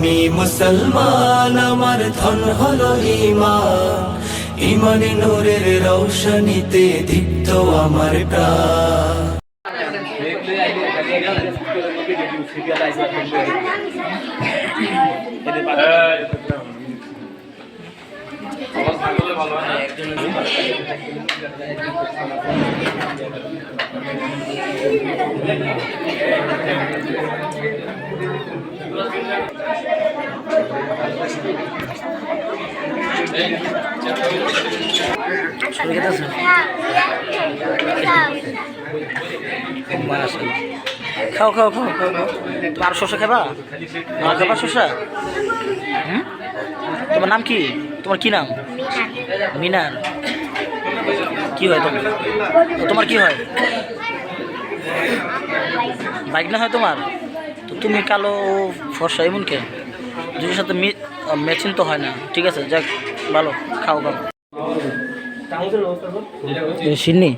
আমি মুসলমান, আমার ধন হলো ঈমান। ঈমানে নূরের রৌশনীতে দীপ্ত আমার প্রাণ। খাও খাও খাও খাও খাও। তোমার শসা খাবা? আমার খাবা শসা? তোমার নাম কি? তোমার কি নাম? মিনার। কি হয় তোমার? তোমার কি হয়? বাইক না হয় তোমার? তো তুমি কালো ফর্সা এমন কে? দুটোর সাথে ম্যাচিং তো হয় না। ঠিক আছে, যাক ভালো, খাও খাও। সিন্নি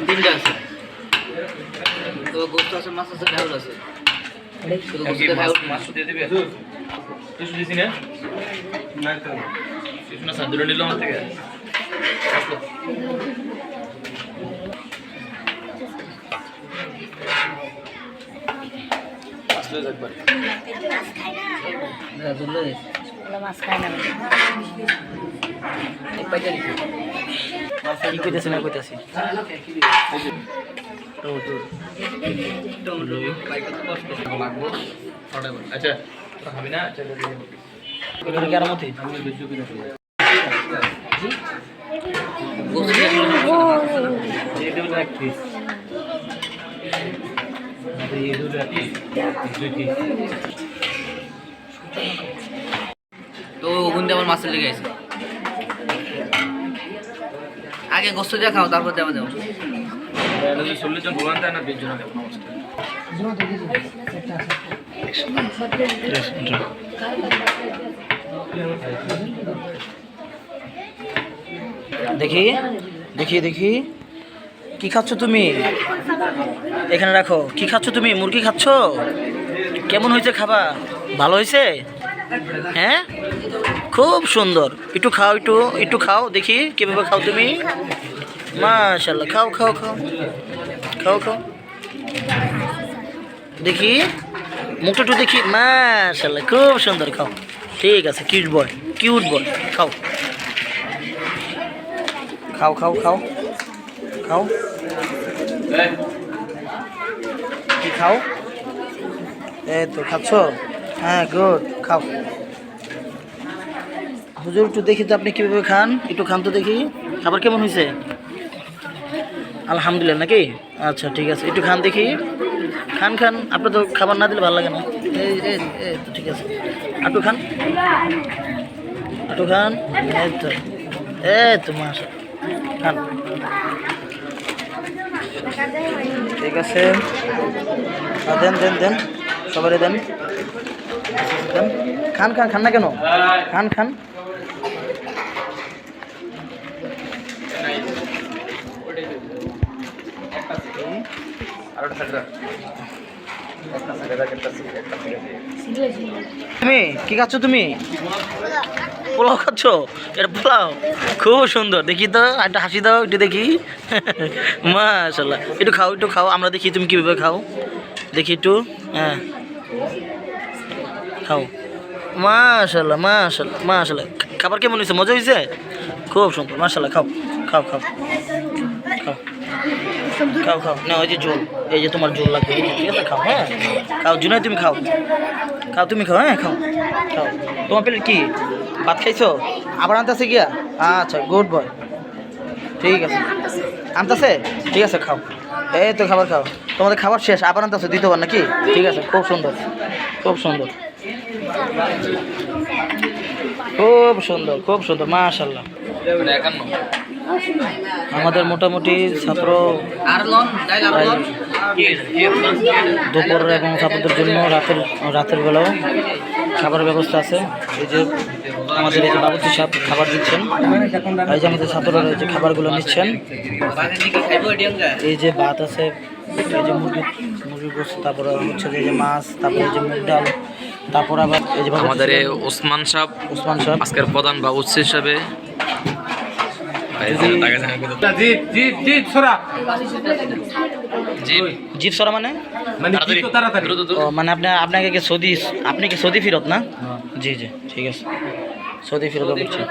তিনটা আছে তো, গোস্ত আছে, মাছ আছে, ঢাউল আছে। মাছ দিয়ে দিবে কিছু দিছি না কিছু না সাদুরা নিল আমার থেকে। কি কইতেছি না কইতেছি? আচ্ছা খাবি না? কেরামতি তো ওখান দিয়ে আমার মাছের লেগে আছে। আগে গোস্ত দিয়ে খাও, তারপর দেওয়া দেবো। 40 জন ভগবান না 20 জন দেখি দেখি দেখি কি খাচ্ছ তুমি? এখানে রাখো। কি খাচ্ছ তুমি? মুরগি খাচ্ছ? কেমন হয়েছে খাবা? ভালো হয়েছে? হ্যাঁ, খুব সুন্দর। একটু খাও, একটু একটু খাও দেখি কীভাবে খাও তুমি। মাশাআল্লাহ, খাও খাও খাও খাও খাও দেখি, মুখটা একটু দেখি। মাশাআল্লাহ, খুব সুন্দর, খাও। ঠিক আছে, কিউট বয়, কিউট বয়। খাও খাও খাও খাও খাও। কি খাও? এই তো খাচ্ছ? হ্যাঁ, গুড, খাও। হুজুর একটু দেখি তো আপনি কীভাবে খান, একটু খান তো দেখি। খাবার কেমন হয়েছে? আলহামদুলিল্লাহ নাকি? আচ্ছা ঠিক আছে, একটু খান দেখি। খান খান, আপনার তো খাবার না দিলে ভালো লাগে না। এই এই তো ঠিক আছে, একটু খান, একটু খান। এই তো মাশা, খান। ঠিক আছে, দেন দেন দেন, সবাই দেন দেন। খান খান, খান না কেন? খান খান। তুমি কি খাচ্ছ? তুমি পোলাও খাচ্ছ? এটা পোলাও খুব সুন্দর। দেখি তো, একটা হাসি দাও একটু দেখি। মাশাআল্লাহ, একটু খাও, একটু খাও, আমরা দেখি তুমি কীভাবে খাও, দেখি একটু। হ্যাঁ, খাও। মাশাআল্লাহ মাশাআল্লাহ মাশাআল্লাহ। খাবার কেমন হয়েছে? মজা হয়েছে? খুব সুন্দর, মাশাআল্লাহ। খাও খাও খাও খাও খাও খাও। না, ওই যে ঝোল, এই যে তোমার ঝোল লাগবে, ঠিক আছে, খাও। হ্যাঁ খাও, জুনাই তুমি খাও, খাও তুমি খাও। হ্যাঁ খাও খাও। তোমার প্লেট কি ভাত খাইছো? আবার আনতেছে গিয়া? আচ্ছা, গুড বয়, ঠিক আছে। আনতেছে? ঠিক আছে, খাও। এই তো খাবার খাও। তোমাদের খাবার শেষ, আবার আনতেছে দ্বিতীয়বার নাকি? ঠিক আছে, খুব সুন্দর, খুব সুন্দর, খুব সুন্দর, খুব সুন্দর, মাশাআল্লাহ। আমাদের মোটামুটি ছাত্র দুপুর এবং ছাত্রদের জন্য রাতের বেলাও খাবারের ব্যবস্থা আছে। এই যে আমাদের এই যে বাবুর্চি সাহেব খাবার দিচ্ছেন, এই যে আমাদের ছাত্ররা এই যে খাবারগুলো নিচ্ছেন। এই যে ভাত আছে, এই যে মুরগির গোশত, তারপরে হচ্ছে যে এই যে মাছ, তারপরে এই যে মুগ ডাল, তারপর আবার এই যে আমাদের এই ওসমান সাহেব আজকের প্রধান বাবুর্চি হিসাবে জিপ সরা মানে মানে আপনাকে কি সৌদি, আপনি কি সৌদি ফিরত না? জি জি ঠিক আছে, সৌদি ফিরত করছি।